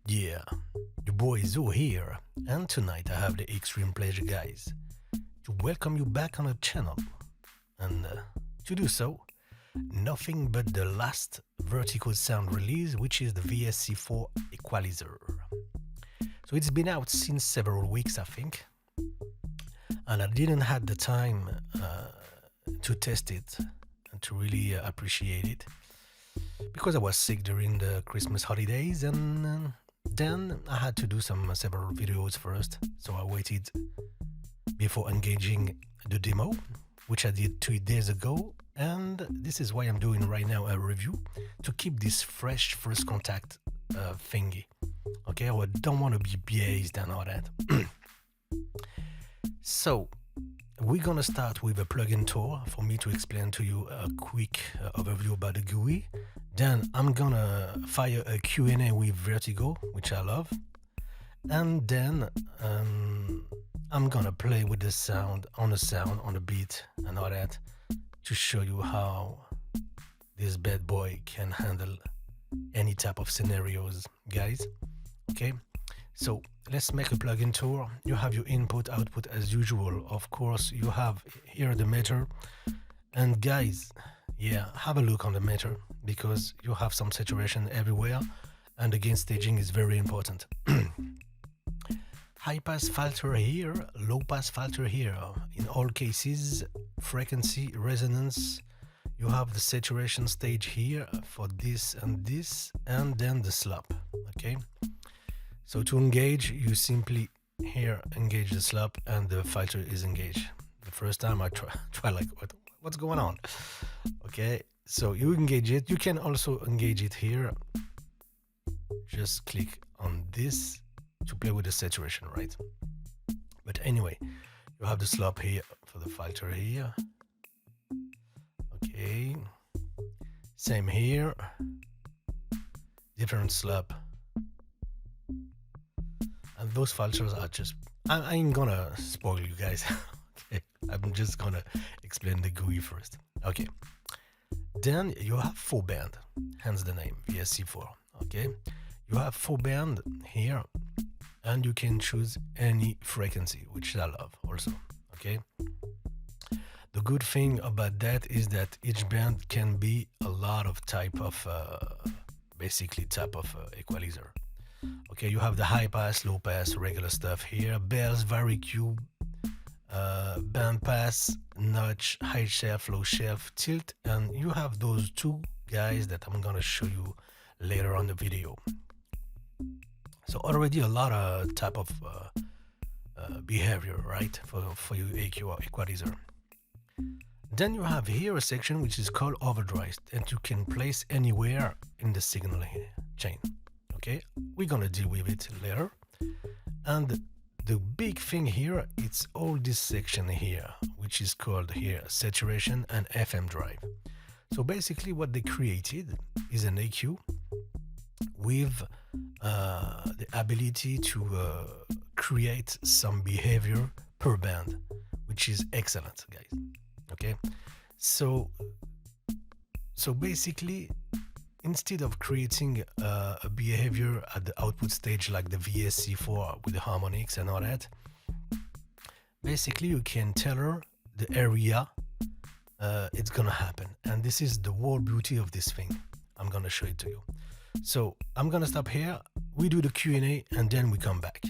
Yeah, your boy Zo here, and tonight I have the extreme pleasure, guys, to welcome you back on the channel. And to do so, nothing but the last Vertigo Sound release, which is the VSE-4 equalizer. So it's been out since several weeks, I think, and I didn't have the time to test it and to really appreciate it because I was sick during the Christmas holidays, and then I had to do several videos first, so I waited before engaging the demo, which I did 2 days ago, and this is why I'm doing right now a review to keep this fresh first contact thingy. Okay, I don't want to be biased and all that. So we're gonna start with a plugin tour for me to explain to you a quick overview about the GUI. Then I'm gonna fire a Q&A with Vertigo, which I love, and then I'm gonna play with the sound, on the beat and all that, to show you how this bad boy can handle any type of scenarios, guys. Okay, so let's make a plugin tour. You have your input output as usual. Of course, you have here the meter, and guys, yeah, have a look on the meter because you have some saturation everywhere, and again, staging is very important. High pass filter here, low pass filter here. In all cases, frequency, resonance. You have the saturation stage here for this, and then the slop. Okay, so to engage, you simply here engage the slop, and the filter is engaged. The first time I try like what's going on? Okay, so you engage it. You can also engage it here. Just click on this to play with the saturation, right? But anyway, you have the slop here for the filter here. Okay, same here, different slop, and those filters are just, I ain't gonna spoil you guys. Okay, I'm just gonna explain the GUI first. Okay, then you have 4 band, hence the name VSE-4. Okay, you have 4 band here, and you can choose any frequency, which I love also. Okay, the good thing about that is that each band can be a lot of type of equalizer. Okay, you have the high pass, low pass, regular stuff here, bells, varicube, band pass, notch, high shelf, low shelf, tilt, and you have those 2 guys that I'm gonna show you later on the video. So already a lot of type of behavior, right, for your EQ equalizer. Then you have here a section which is called Overdrive, and you can place anywhere in the signal chain. Okay, we're gonna deal with it later. And the big thing here, it's all this section here, which is called here saturation and FM drive. So basically what they created is an EQ with the ability to create some behavior per band, which is excellent, guys. Okay, so basically, instead of creating a behavior at the output stage like the VSE-4 with the harmonics and all that, basically you can tailor the area it's gonna happen, and this is the whole beauty of this thing. I'm gonna show it to you. So I'm gonna stop here, we do the Q&A, and then we come back.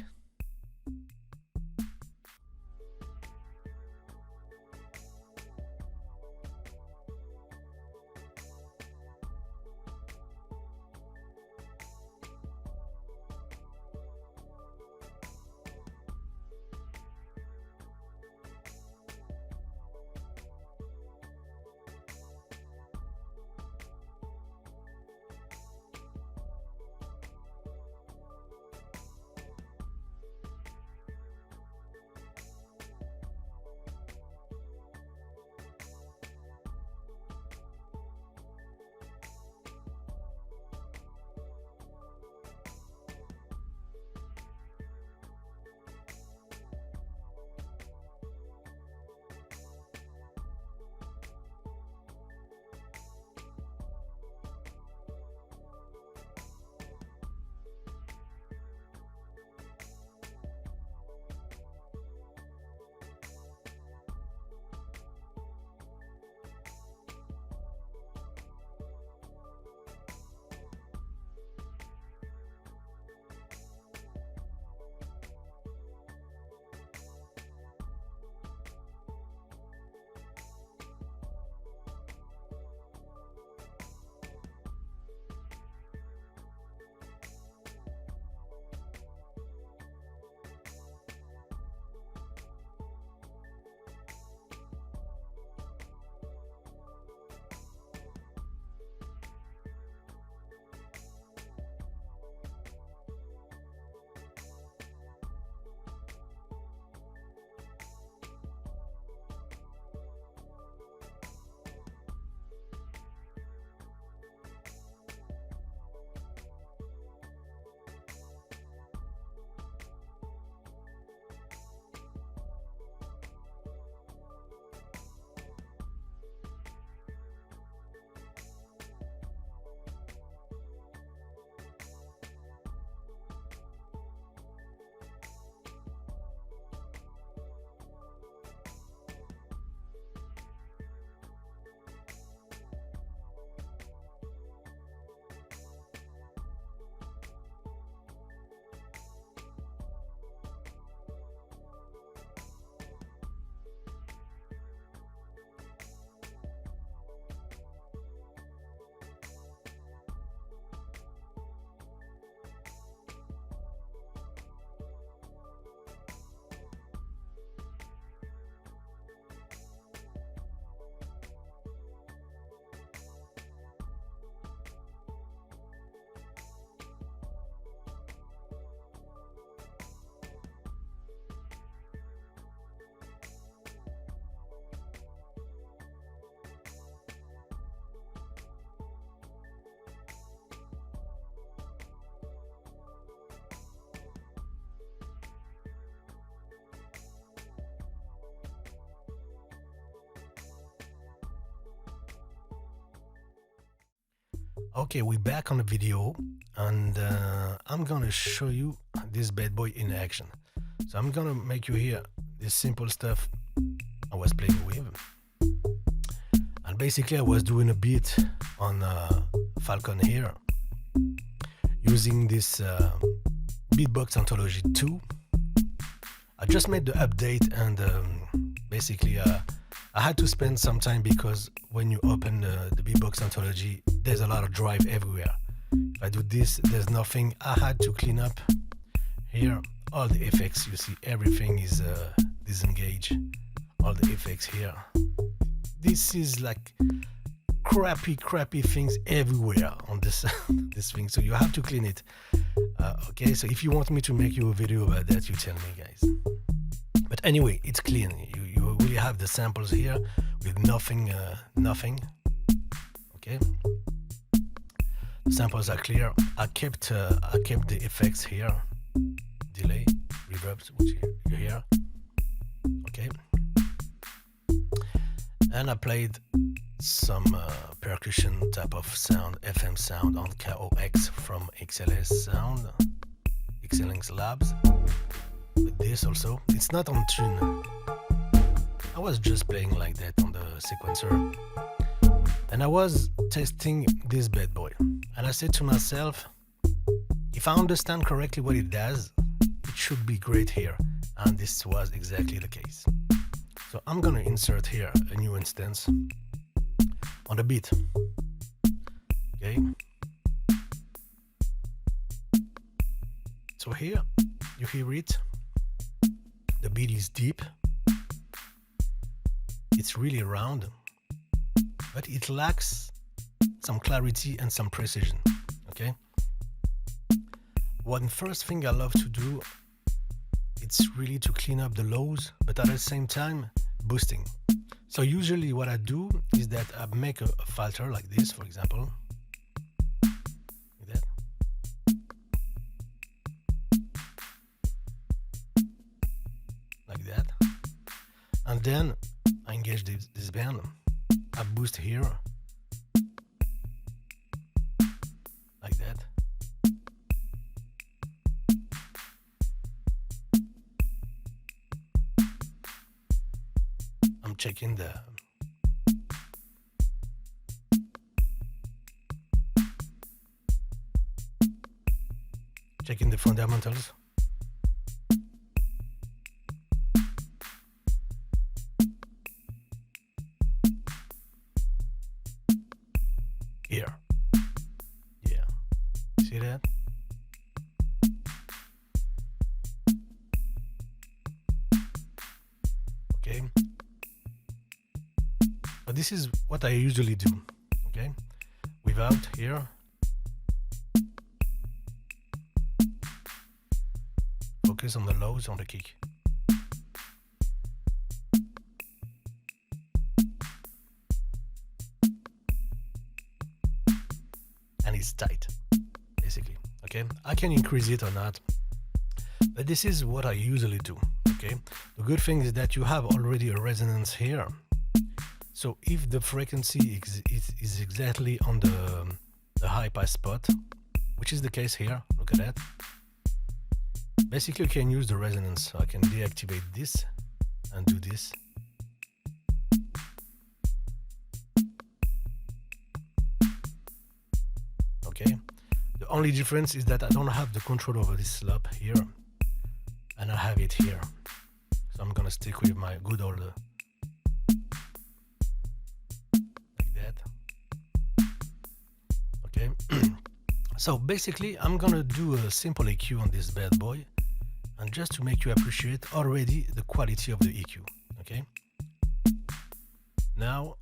Okay, we're back on the video, and I'm gonna show you this bad boy in action. So I'm gonna make you hear this simple stuff I was playing with, and basically I was doing a beat on Falcon here using this Beatbox Anthology 2. I just made the update, and basically I had to spend some time because when you open the Beatbox Anthology, there's a lot of drive everywhere. If I do this, there's nothing. I had to clean up here all the effects. You see, everything is disengaged. All the effects here. This is like crappy things everywhere on this this thing. So you have to clean it. Okay, so if you want me to make you a video about that, you tell me, guys. But anyway, it's clean. You really have the samples here with nothing. Okay, the samples are clear. I kept the effects here, delay, reverbs, which you hear. Okay, and I played some percussion type of sound, FM sound on KOX from XLS Labs. With this also, it's not on tune. I was just playing like that on the sequencer, and I was testing this bad boy, and I said to myself, if I understand correctly what it does, it should be great here, and this was exactly the case. So I'm gonna insert here a new instance on the beat. Okay, so here you hear it. The beat is deep, it's really round, but it lacks some clarity and some precision. Okay, one first thing I love to do, it's really to clean up the lows, but at the same time boosting. So usually what I do is that I make a filter like this, for example, like that. Like that. And then I engage this band. I boost here, like that. I'm checking the fundamentals. Here. Yeah. See that? Okay. But this is what I usually do. Okay. Without here. Focus on the lows on the kick. And it's tight, basically. Okay, I can increase it or not, but this is what I usually do. Okay, the good thing is that you have already a resonance here. So if the frequency is exactly on the high pass spot, which is the case here, look at that. Basically, you can use the resonance. So I can deactivate this and do this. Okay. The only difference is that I don't have the control over this slop here, and I have it here. So I'm gonna stick with my good old like that. Okay. So basically, I'm gonna do a simple EQ on this bad boy, and just to make you appreciate already the quality of the EQ. Okay. Now,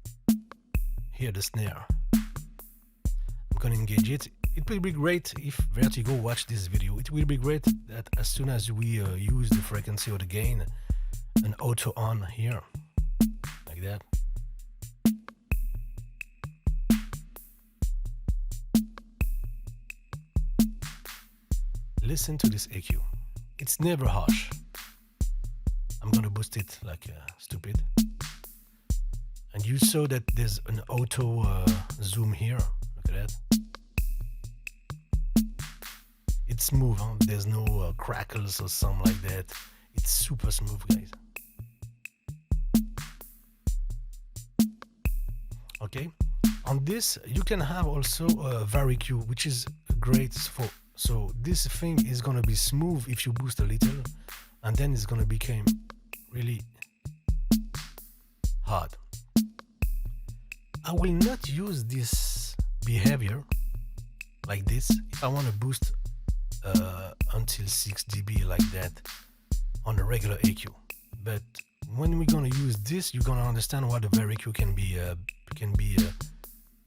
hear the snare. I'm gonna engage it. It will be great if Vertigo watch this video. It will be great that as soon as we use the frequency or the gain, an auto on here, like that. Listen to this EQ. It's never harsh. I'm gonna boost it like stupid. And you saw that there's an auto zoom here. Look at that. it's smooth, huh? There's no crackles or something like that. It's super smooth, guys. Okay, on this you can have also a Vertigo, which is great for, so this thing is gonna be smooth if you boost a little, and then it's gonna become really hard. I will not use this behavior like this if I want to boost until 6 dB like that on a regular EQ. But when we're gonna use this, you're gonna understand what the Vertigo can be.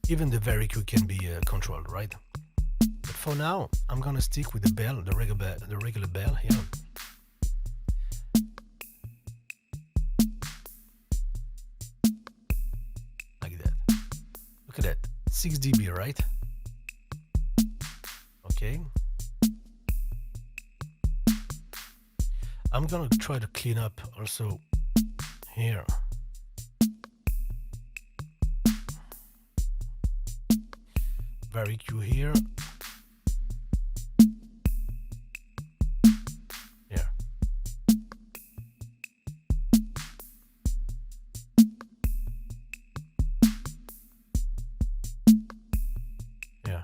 Even the Vertigo can be controlled, right? But for now, I'm gonna stick with the bell, the regular bell here. Like that. Look at that, 6 dB, right? Okay. I'm gonna try to clean up also here. Vertigo here. Here. Yeah.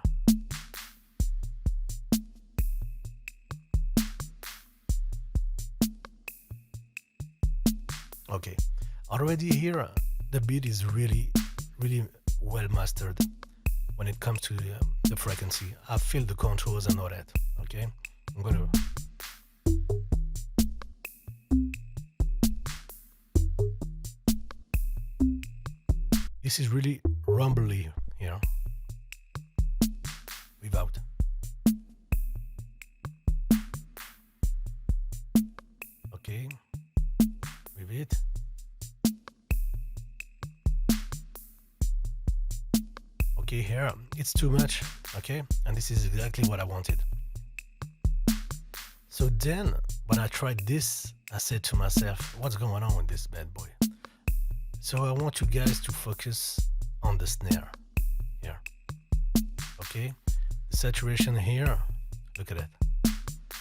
Okay. Already here, the beat is really well mastered. When it comes to the frequency, I feel the controls and all that. Okay, I'm gonna. This is really rumbly here. Without. Okay, with it. Okay, here it's too much, okay, and this is exactly what I wanted. So then when I tried this, I said to myself, what's going on with this bad boy? So I want you guys to focus on the snare here. Okay, the saturation here, look at that.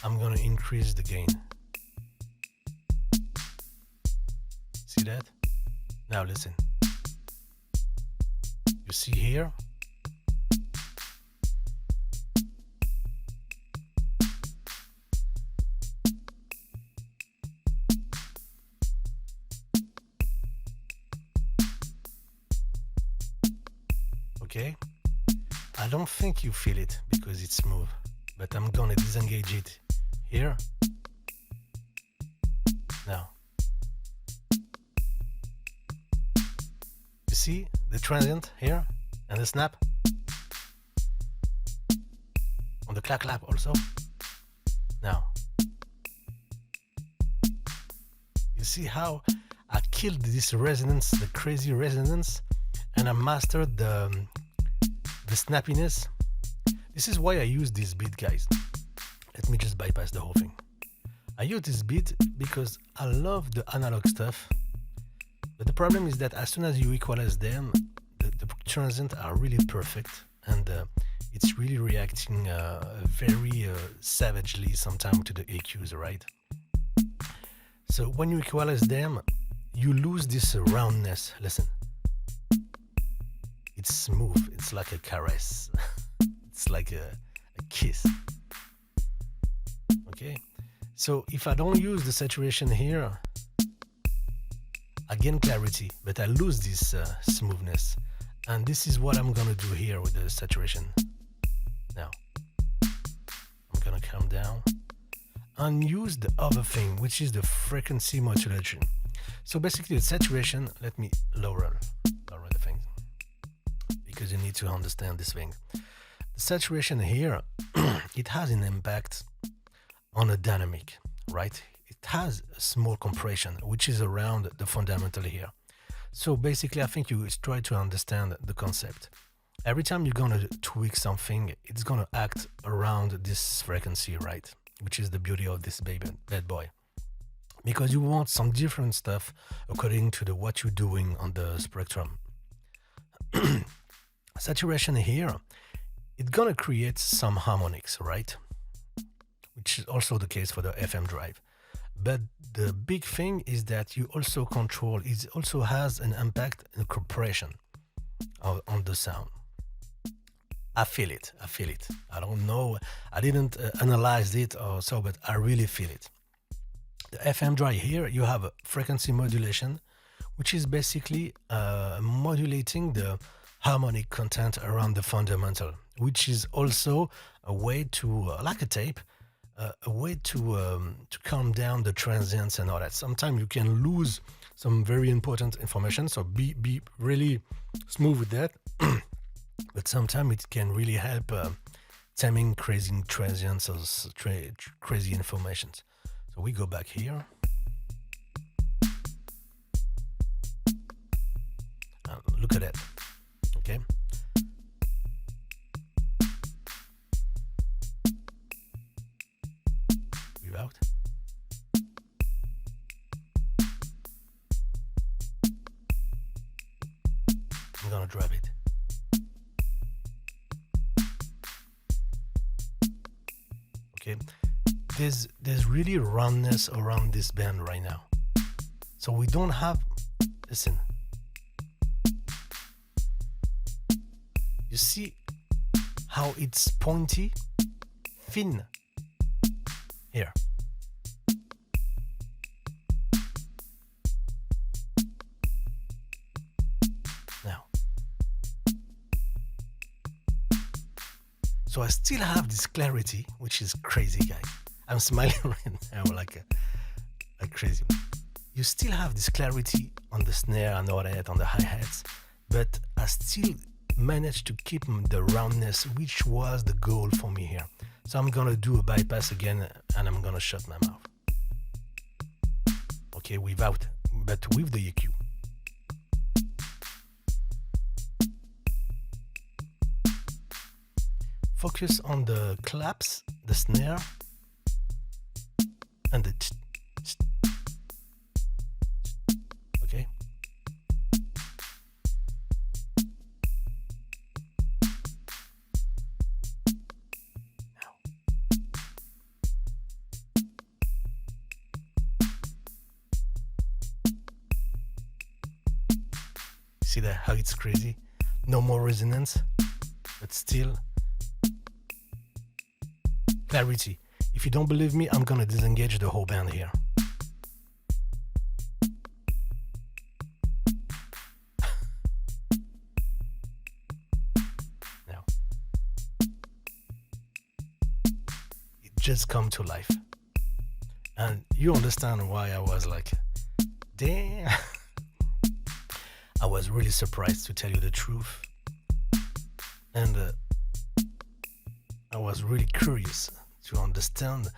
I'm gonna increase the gain. See that? Now listen. You see here? Okay, I don't think you feel it because it's smooth, but I'm gonna disengage it here. Now, you see the transient here and the snap on the clap clap also. Now, you see how I killed this resonance, the crazy resonance, and I mastered the snappiness. This is why I use this beat, guys. Let me just bypass the whole thing. I use this beat because I love the analog stuff, but the problem is that as soon as you equalize them, the transients are really perfect, and it's really reacting very savagely sometimes to the EQs, right? So when you equalize them, you lose this roundness. Listen. It's smooth, it's like a caress, it's like a kiss. Okay, so if I don't use the saturation here, I gain clarity, but I lose this smoothness. And this is what I'm gonna do here with the saturation. Now, I'm gonna calm down and use the other thing, which is the frequency modulation. So basically the saturation, let me lower the thing, because you need to understand this thing. The saturation here, it has an impact on the dynamic, right? It has a small compression, which is around the fundamental here. So basically, I think you try to understand the concept. Every time you're gonna tweak something, it's gonna act around this frequency, right? Which is the beauty of this bad boy. Because you want some different stuff according to what you're doing on the spectrum. Saturation here, it's gonna create some harmonics, right? which is also the case for the FM drive. But the big thing is that you also control, it also has an impact in compression on the sound. I feel it. I don't know, I didn't analyze it or so, but I really feel it. The FM drive here, you have a frequency modulation, which is basically modulating the harmonic content around the fundamental, which is also a way to, like a tape, a way to calm down the transients and all that. Sometimes you can lose some very important information, so be really smooth with that. But sometimes it can really help taming crazy transients or crazy informations. So we go back here. Look at that. Okay. Without. I'm gonna drop it. Okay. There's really roundness around this band right now. So we don't have, listen. You see how it's pointy, thin here. Now. So I still have this clarity, which is crazy, guys. I'm smiling right now like crazy. You still have this clarity on the snare and all that, on the hi-hats, but I still managed to keep the roundness, which was the goal for me here. So I'm gonna do a bypass again and I'm gonna shut my mouth. Okay, without, but with the EQ. Focus on the claps, the snare, and the okay. Now. See that, how it's crazy? No more resonance, but still clarity. If you don't believe me, I'm gonna disengage the whole band here. Now, it just come to life. And you understand why I was like, damn. I was really surprised, to tell you the truth. And I was really curious to understand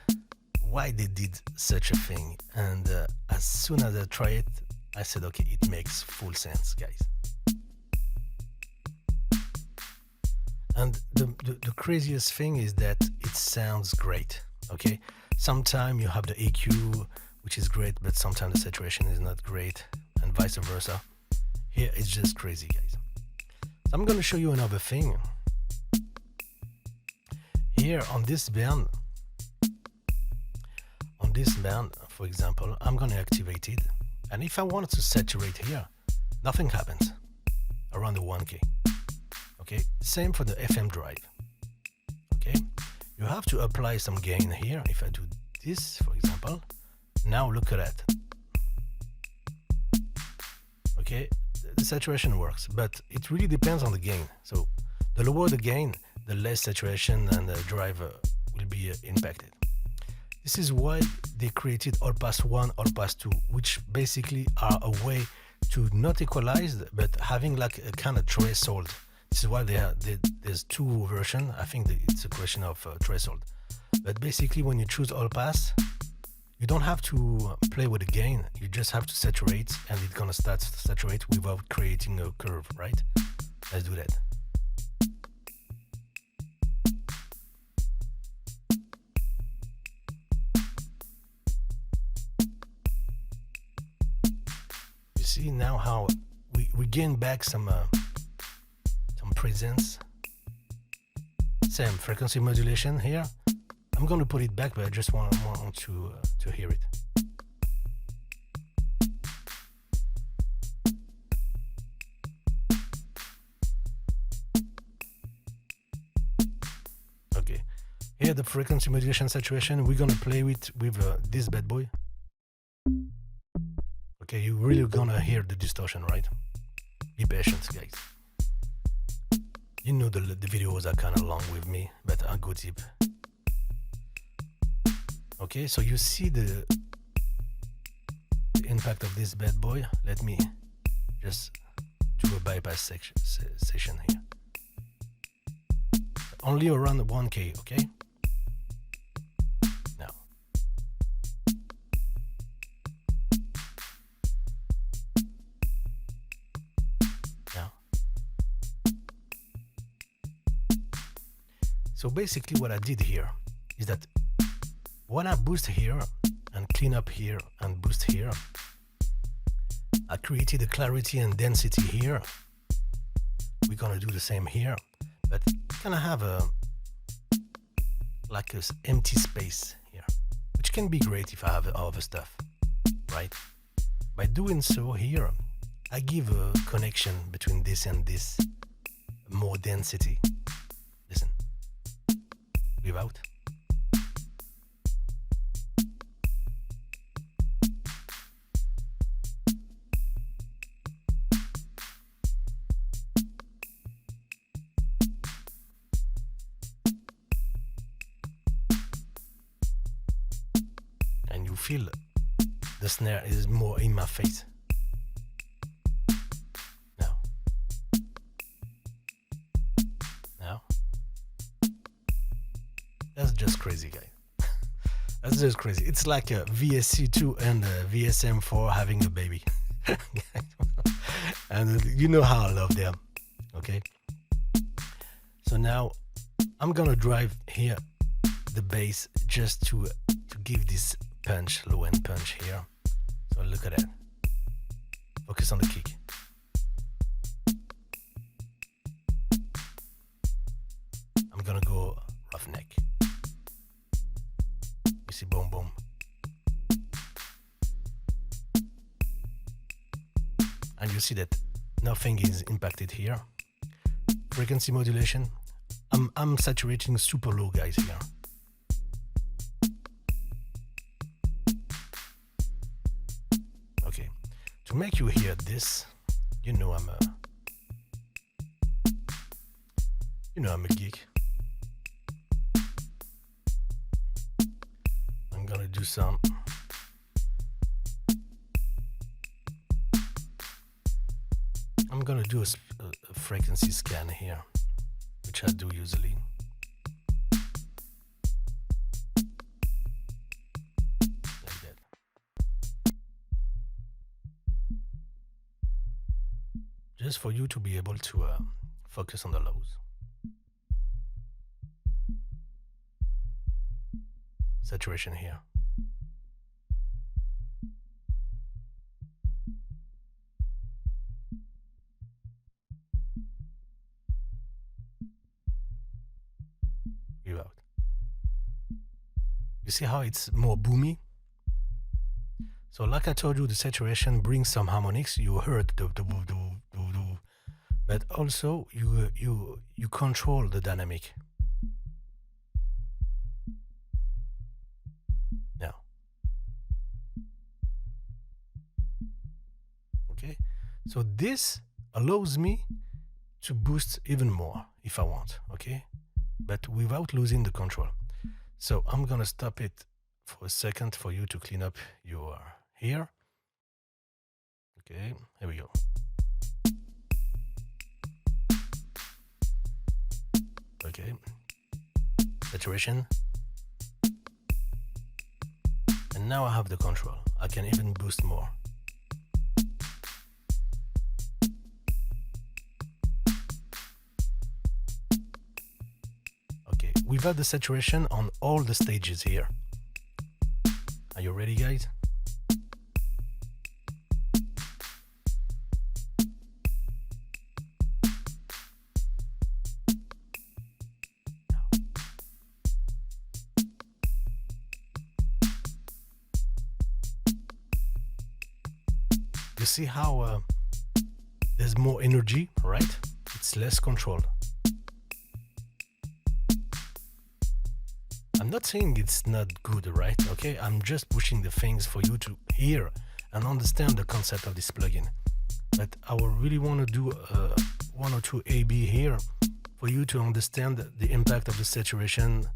why they did such a thing. And as soon as I tried it, I said, okay, it makes full sense, guys. And the craziest thing is that it sounds great, okay? Sometimes you have the EQ, which is great, but sometimes the saturation is not great, and vice versa. Here, it's just crazy, guys. So I'm gonna show you another thing. Here on this band, for example, I'm gonna activate it, and if I wanted to saturate here, nothing happens around the 1K. Okay, same for the FM drive. Okay, you have to apply some gain here. If I do this, for example, now look at that. Okay, the saturation works, but it really depends on the gain. So the lower the gain, the less saturation and the drive will be impacted. This is why they created all pass 1, all pass 2, which basically are a way to not equalize, but having like a kind of threshold. This is why there's two versions. I think it's a question of threshold. But basically, when you choose all pass, you don't have to play with the gain. You just have to saturate, and it's gonna start to saturate without creating a curve, right? Let's do that. You see now how we gain back some presence. Same frequency modulation here. I'm gonna put it back, but I just want to hear it. Okay, here the frequency modulation saturation. We're gonna play with this bad boy. Okay, you're really gonna hear the distortion, right? Be patient, guys. You know the videos are kind of long with me, but I go deep. Okay, so you see the impact of this bad boy. Let me just do a bypass session here. Only around 1K, okay? Now. So basically what I did here is that when I boost here and clean up here and boost here, I created a clarity and density here. We're gonna do the same here, but kind of have a like a empty space here, which can be great if I have other stuff, right? By doing so here, I give a connection between this and this, more density. Listen, without. And you feel the snare is more in my face. Now. That's just crazy, guys. That's just crazy. It's like a VSE-2 and a VSM-4 having a baby. And you know how I love them. Okay. So now I'm gonna drive here the bass just to give this punch, low end punch here. So look at that. Focus on the kick. I'm gonna go roughneck. You see, boom, boom. And you see that nothing is impacted here. Frequency modulation. I'm saturating super low, guys, here. Okay, to make you hear this, you know I'm a geek. I'm gonna do some. I'm gonna do a frequency scan here, which I do usually. Like that. Just for you to be able to focus on the lows. Saturation here. Without. You see how it's more boomy? So like I told you, the saturation brings some harmonics. You heard the but also you control the dynamic. Now. Okay. So this allows me to boost even more if I want, okay? But without losing the control. So I'm gonna stop it for a second for you to clean up your hair. Okay, here we go. Okay, saturation. And now I have the control. I can even boost more. Okay, we've had the saturation on all the stages here. Are you ready, guys? see how there's more energy, right? It's less controlled. I'm not saying it's not good, right? Okay, I'm just pushing the things for you to hear and understand the concept of this plugin. But I will really want to do one or two A/B here for you to understand the impact of the saturation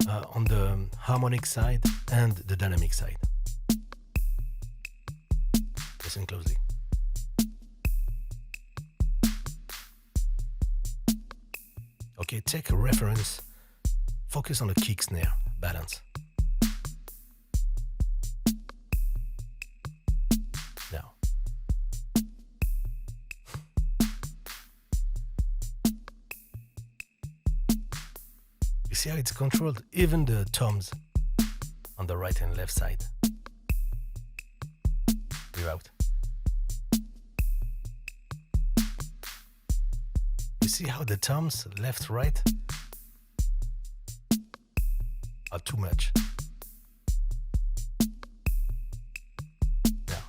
on the harmonic side and the dynamic side. Listen closely. Okay, take a reference. Focus on the kick snare balance. Now. You see how it's controlled? Even the toms on the right and left side. We're out. You see how the toms left, right are too much. Now,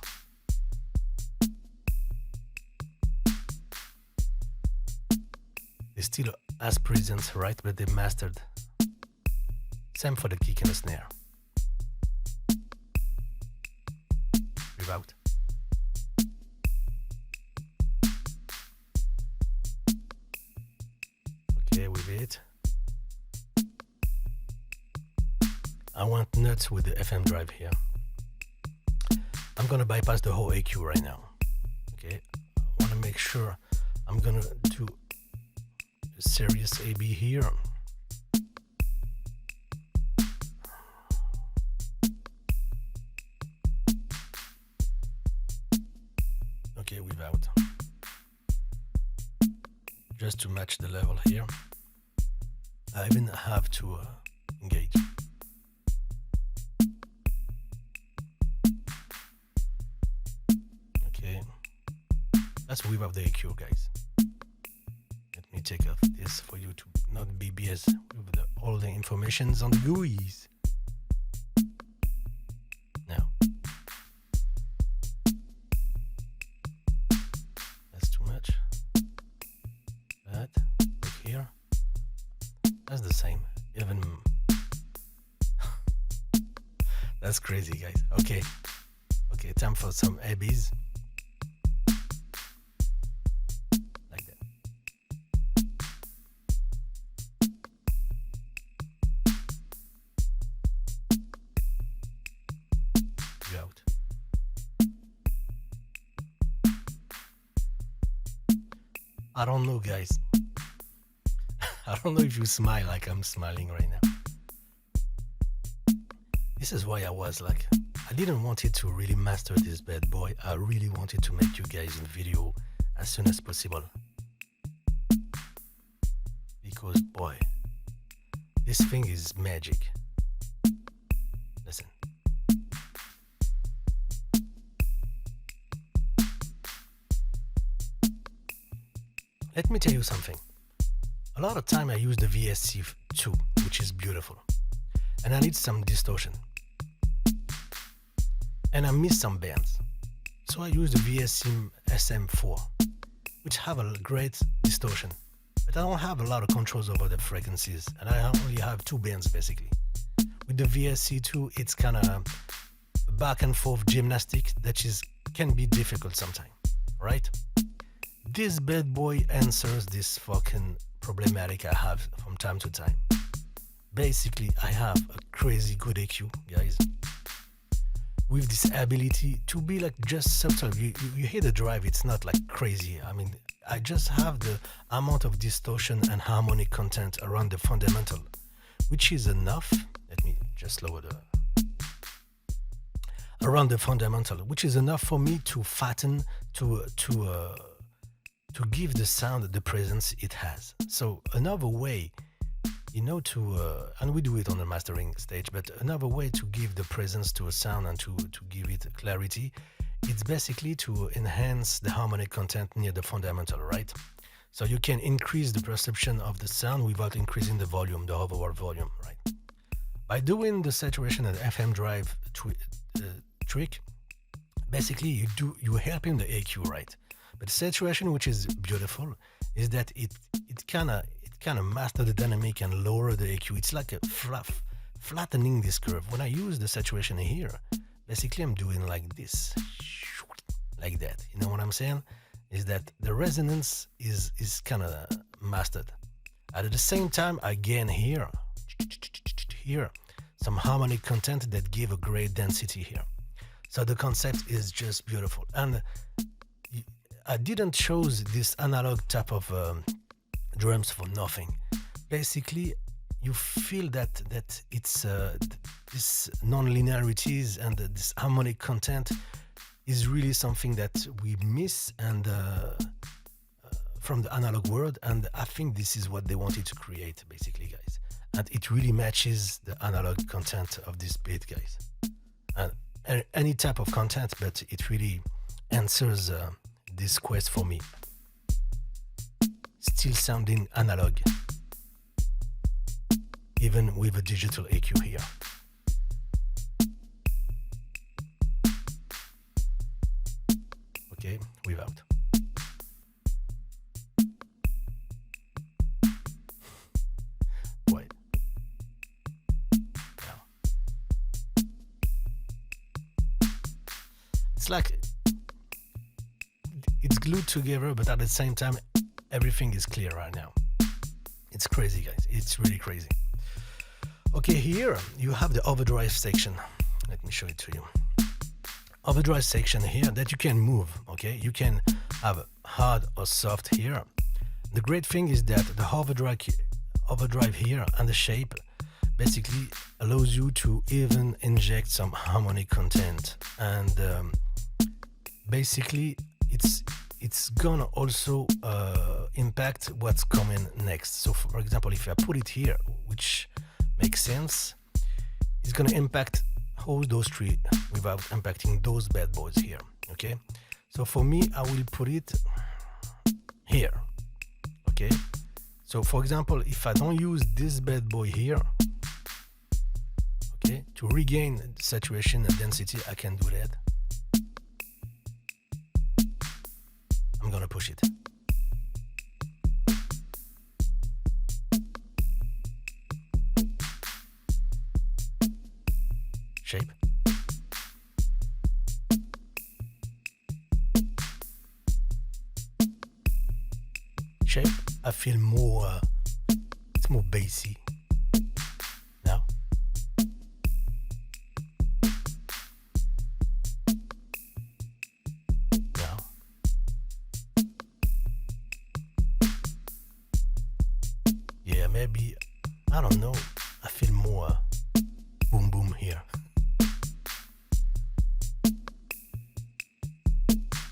they're still as present, right? But they mastered. Same for the kick and the snare. Without. Okay, with it. I went nuts with the FM drive here. I'm gonna bypass the whole AQ right now. Okay, I wanna make sure I'm gonna do a serious AB here. Okay, without. Just to match the level here. I even have to engage. That's without the EQ, guys. Let me take off this for you to not be BS with all the informations on the GUIs. Now. That's too much. That, look here. That's the same. Even... That's crazy, guys. Okay. Okay, time for some ABs. I don't know, guys. I don't know if you smile like I'm smiling right now. This is why I was like, I didn't want it to really master this bad boy. I really wanted to make you guys a video as soon as possible. Because boy, this thing is magic. Listen. Let me tell you something. A lot of time I use the VSE-4, which is beautiful. And I need some distortion. And I miss some bands. So I use the VSE-4, which have a great distortion. But I don't have a lot of controls over the frequencies. And I only have 2 bands basically. With the VSE-4, it's kind of back and forth gymnastic that can be difficult sometimes, right? This bad boy answers this fucking problematic I have from time to time. Basically, I have a crazy good EQ, guys, with this ability to be like just subtle. You hear the drive, it's not like crazy. I mean, I just have the amount of distortion and harmonic content around the fundamental, which is enough. Let me just lower the... Around the fundamental, which is enough for me to fatten, to give the sound the presence it has. So another way, you know, and we do it on the mastering stage, but another way to give the presence to a sound and to give it clarity, it's basically to enhance the harmonic content near the fundamental, right? So you can increase the perception of the sound without increasing the volume, the overall volume, right? By doing the saturation and FM drive trick, basically you're helping the EQ, right? But the saturation, which is beautiful, is that it kind of master the dynamic and lower the EQ. It's like a flattening this curve. When I use the saturation here, basically I'm doing like this, like that. You know what I'm saying? Is that the resonance is kind of mastered. And at the same time, I gain here some harmonic content that give a great density here. So the concept is just beautiful. And I didn't choose this analog type of drums for nothing. Basically, you feel that it's this non-linearities and this harmonic content is really something that we miss and from the analog world, and I think this is what they wanted to create, basically, guys. And it really matches the analog content of this beat, guys. And any type of content, but it really answers this quest for me. Still sounding analog, even with a digital EQ here. Okay, without. Wait. Now. It's like it's glued together, but at the same time, everything is clear right now. It's crazy, guys. It's really crazy. Okay, here you have the overdrive section. Let me show it to you. Overdrive section here that you can move. Okay, you can have hard or soft here. The great thing is that the overdrive here and the shape basically allows you to even inject some harmonic content, and basically it's gonna also impact what's coming next. So for example, if I put it here, which makes sense, it's gonna impact all those three without impacting those bad boys here. Okay, so for me, I will put it here. Okay, so for example, if I don't use this bad boy here, okay, to regain saturation and density, I can do that. I'm gonna push it. Shape. Shape. I feel more, it's more bassy now. Now. Yeah, maybe, I don't know, I feel more boom boom here.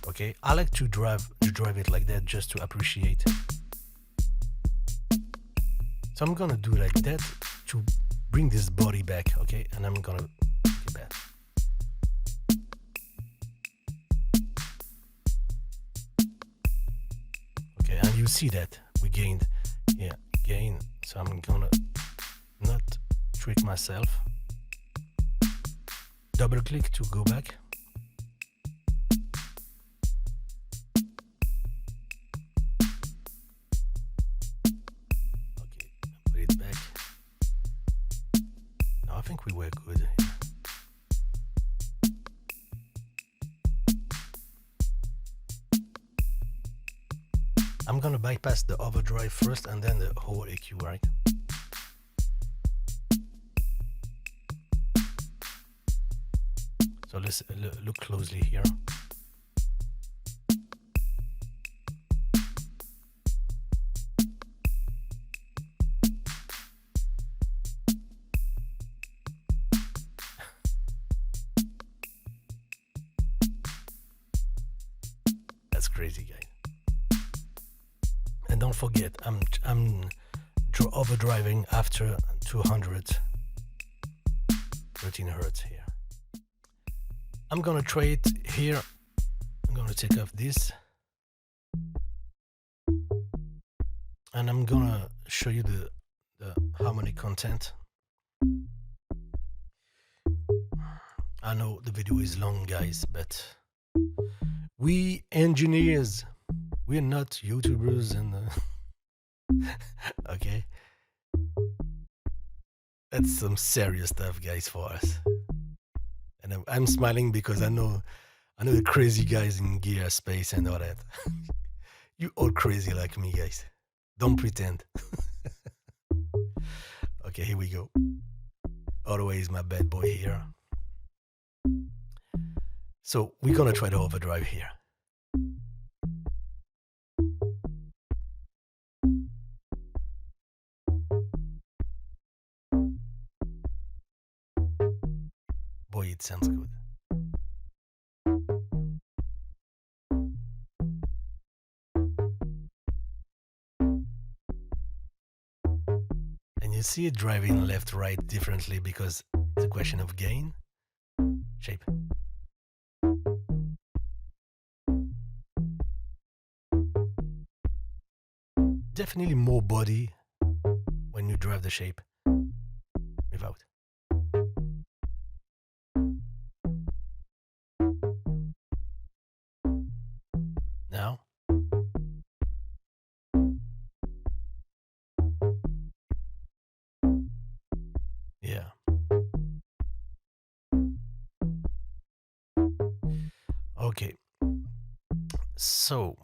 Okay, I like to drive it like that just to appreciate. So I'm gonna do like that to bring this body back, okay? And I'm gonna take it back. Okay, and you see that we gained, yeah, gain. So I'm gonna not trick myself. Double click to go back. I think we were good. I'm gonna bypass the overdrive first and then the whole EQ, right? So let's look closely here. That's crazy, guys. And don't forget, I'm overdriving after 213 hertz here. I'm gonna try it here. I'm gonna take off this, and I'm gonna show you the harmonic content. I know the video is long, guys, but We engineers, we're not YouTubers and okay, that's some serious stuff, guys, for us. And I'm smiling because I know the crazy guys in gear space and all that. You all crazy like me, guys. Don't pretend. Okay, here we go. Always my bad boy here. So we're gonna try to overdrive here. Boy, it sounds good. And you see it driving left, right differently because it's a question of gain, shape. Definitely more body when you drive the shape without. Now, yeah. Okay, so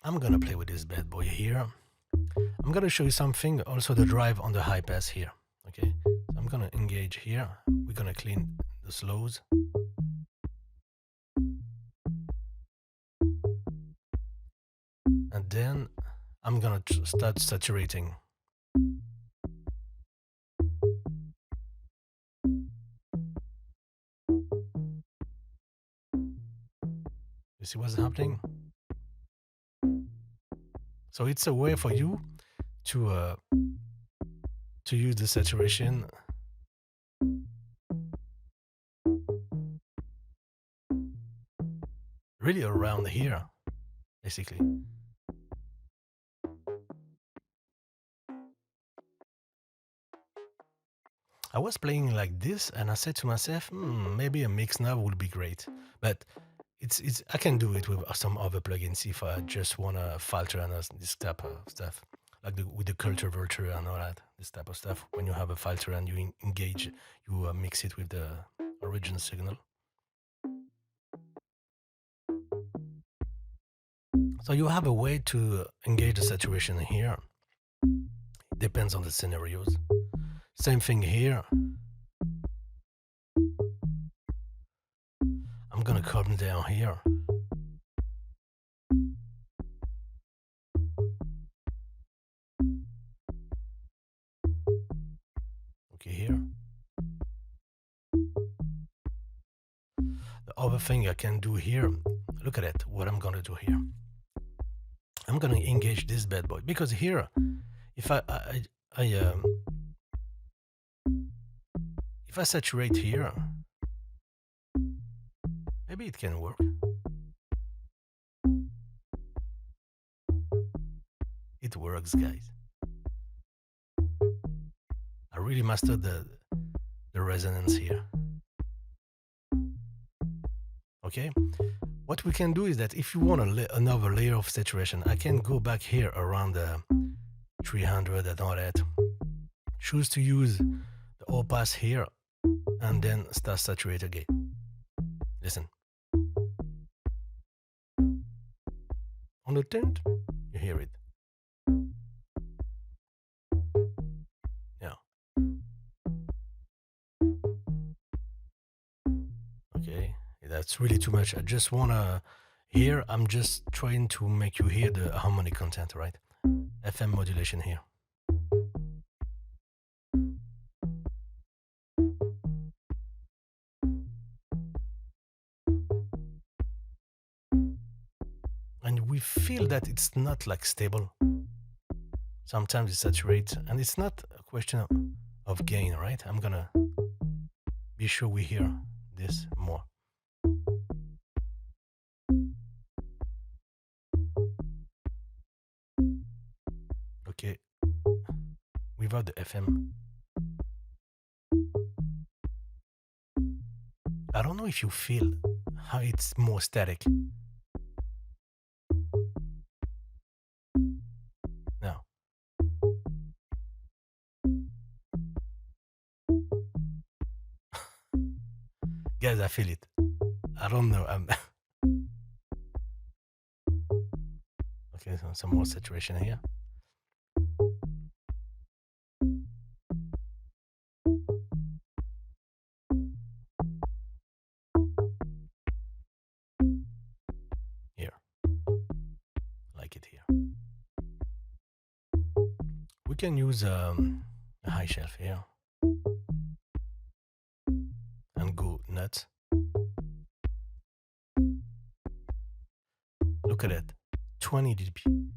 I'm gonna play with this bad boy here. I'm gonna show you something, also the drive on the high pass here. Okay, so I'm gonna engage here. We're gonna clean the slows. And then I'm gonna start saturating. You see what's happening? So it's a way for you to use the saturation really around here, basically. I was playing like this, and I said to myself, maybe a mix now would be great, but it's I can do it with some other plugins if I just wanna filter and this type of stuff, like with the cultivator and all that, this type of stuff. When you have a filter and you engage, you mix it with the original signal. So you have a way to engage the saturation here. Depends on the scenarios. Same thing here. I'm gonna come down here. Okay, here. The other thing I can do here, look at it, what I'm gonna do here. I'm gonna engage this bad boy because here, if if I saturate here, maybe it can work. It works, guys. I really mastered the resonance here. Okay, what we can do is that if you want another layer of saturation, I can go back here around the 300 and all that. Choose to use the all pass here and then start saturate again. Listen. On the 10th, you hear it. Yeah. Okay, that's really too much. I just wanna here. I'm just trying to make you hear the harmonic content, right? FM modulation here. And we feel that it's not like stable. Sometimes it saturates, and it's not a question of gain, right? I'm gonna be sure we hear this more. Okay, without the FM. I don't know if you feel how it's more static. Now, guys, I feel it. I don't know. I'm okay. So some more saturation here. Here, like it here. We can use a high shelf here and go nuts. Look at that, 20 dB,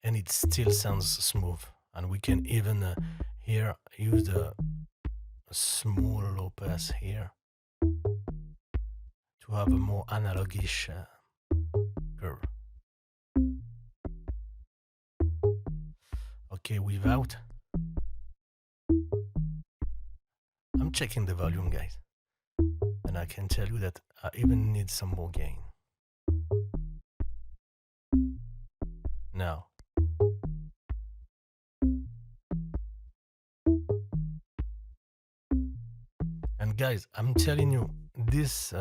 and it still sounds smooth. And we can even here use the small low pass here to have a more analogish curve. Okay, without. I'm checking the volume, guys, and I can tell you that I even need some more gain. Now, and guys, I'm telling you, this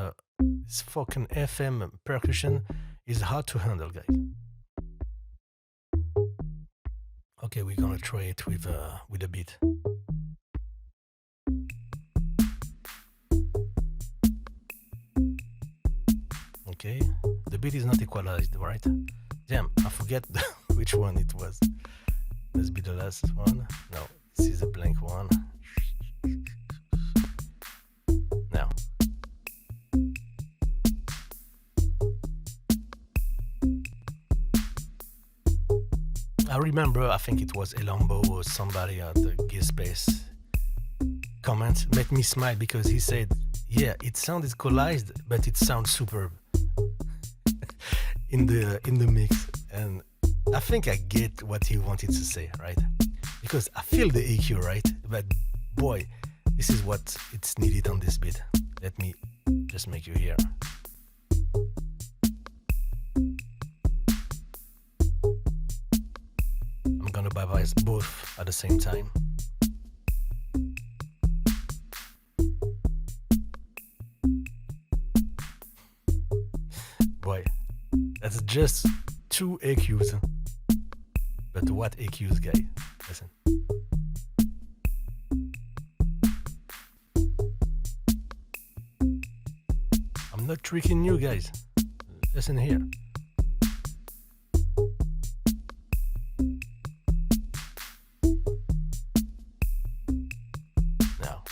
fucking FM percussion is hard to handle, guys. Okay, we're gonna try it with a beat. Okay, the beat is not equalized, right? Damn, I forget which one it was. Must be the last one. No, this is a blank one. Now. I remember, I think it was Elambo or somebody at the guyz space comment made me smile because he said, yeah, it sounds equalized, but it sounds superb in the mix. And I think I get what he wanted to say, right? Because I feel the EQ, right? But boy, this is what it's needed on this beat. Let me just make you hear. I'm gonna bypass both at the same time. Boy, that's just 2 EQs. But what EQs, guys? Listen. I'm not tricking you, guys. Listen here. Now.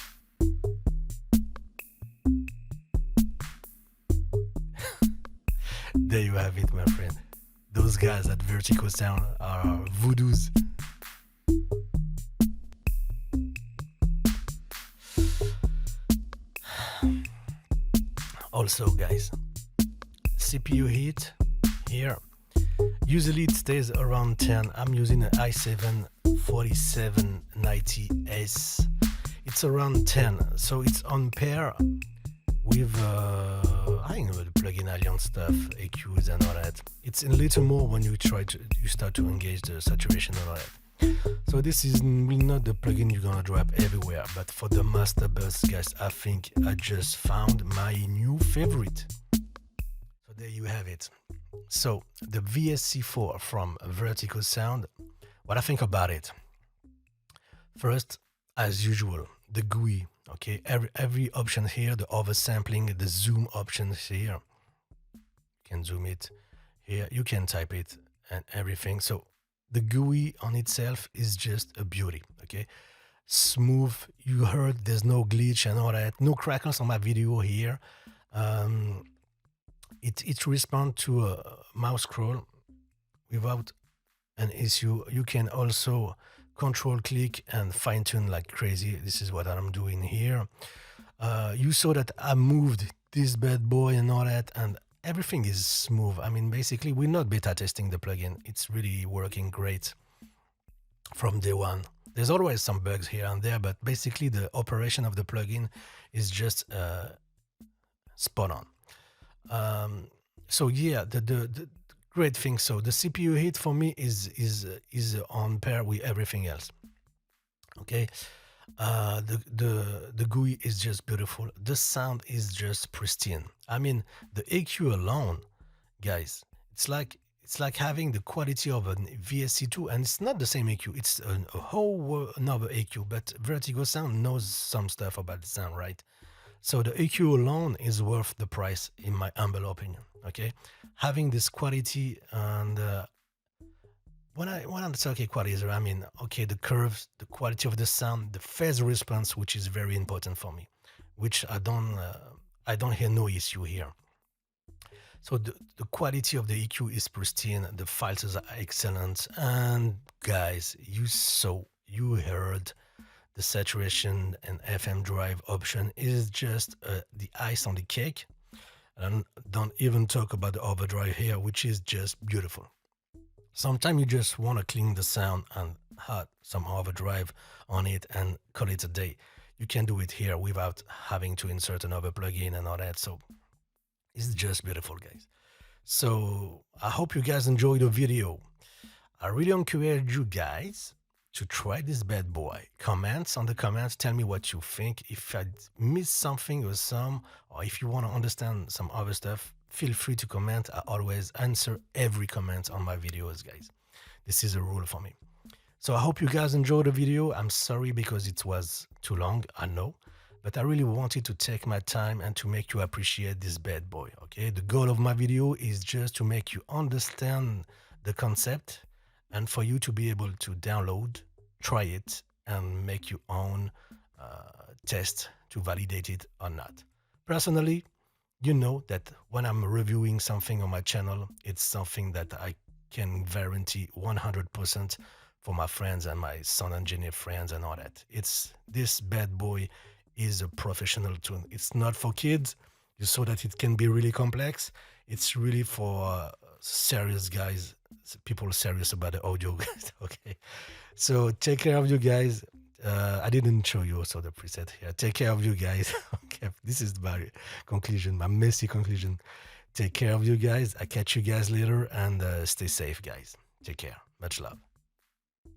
There you have it, my friend. Those guys at Vertigo Sound are voodoos. Also, guys, CPU heat here. Usually it stays around 10. I'm using an i7 4790S. It's around 10, so it's on pair with I know the plugin Alliance stuff, EQs and all that. It's a little more when you start to engage the saturation and all that. So this is not the plugin you're gonna drop everywhere, but for the master bus, guys, I think I just found my new favorite. So there you have it. So the VSE-4 from Vertigo Sound. What I think about it? First, as usual, the GUI. Okay, every option here, the oversampling, the zoom options here. You can zoom it here. You can type it and everything. So the GUI on itself is just a beauty. Okay, smooth. You heard there's no glitch and all that. No crackles on my video here. It responds to a mouse scroll without an issue. You can also control click and fine tune like crazy. This is what I'm doing here. You saw that I moved this bad boy and all that, and everything is smooth. I mean, basically, we're not beta testing the plugin. It's really working great from day one. There's always some bugs here and there, but basically the operation of the plugin is just spot on. So yeah, the great thing. So the CPU heat for me is on par with everything else. Okay, the GUI is just beautiful. The sound is just pristine. I mean, the EQ alone, guys, it's like having the quality of an VSE-2, and it's not the same EQ. It's a whole another EQ. But Vertigo Sound knows some stuff about the sound, right? So the EQ alone is worth the price, in my humble opinion. Okay, having this quality and when I'm talking quality, I mean, okay, the curves, the quality of the sound, the phase response, which is very important for me, which I don't hear no issue here. So the quality of the EQ is pristine, the files are excellent, and guys, you heard the saturation and FM drive option is just the ice on the cake. And don't even talk about the overdrive here, which is just beautiful. Sometimes you just want to clean the sound and add some overdrive on it and call it a day. You can do it here without having to insert another plugin and all that. So it's just beautiful, guys. So I hope you guys enjoyed the video. I really encourage you guys to try this bad boy. Comments on the comments, tell me what you think. If I missed something or if you want to understand some other stuff, feel free to comment. I always answer every comment on my videos, guys. This is a rule for me. So I hope you guys enjoyed the video. I'm sorry because it was too long, I know. But I really wanted to take my time and to make you appreciate this bad boy, okay? The goal of my video is just to make you understand the concept and for you to be able to download, try it, and make your own test to validate it or not. Personally, you know that when I'm reviewing something on my channel, it's something that I can guarantee 100% for my friends and my sound engineer friends and all that. It's this bad boy is a professional tune. It's not for kids. You saw that it can be really complex. It's really for serious guys, people serious about the audio. Okay, so take care of you guys. I didn't show you also the preset here. Take care of you guys. Okay, this is my conclusion, my messy conclusion. Take care of you guys. I catch you guys later and stay safe, guys. Take care. Much love.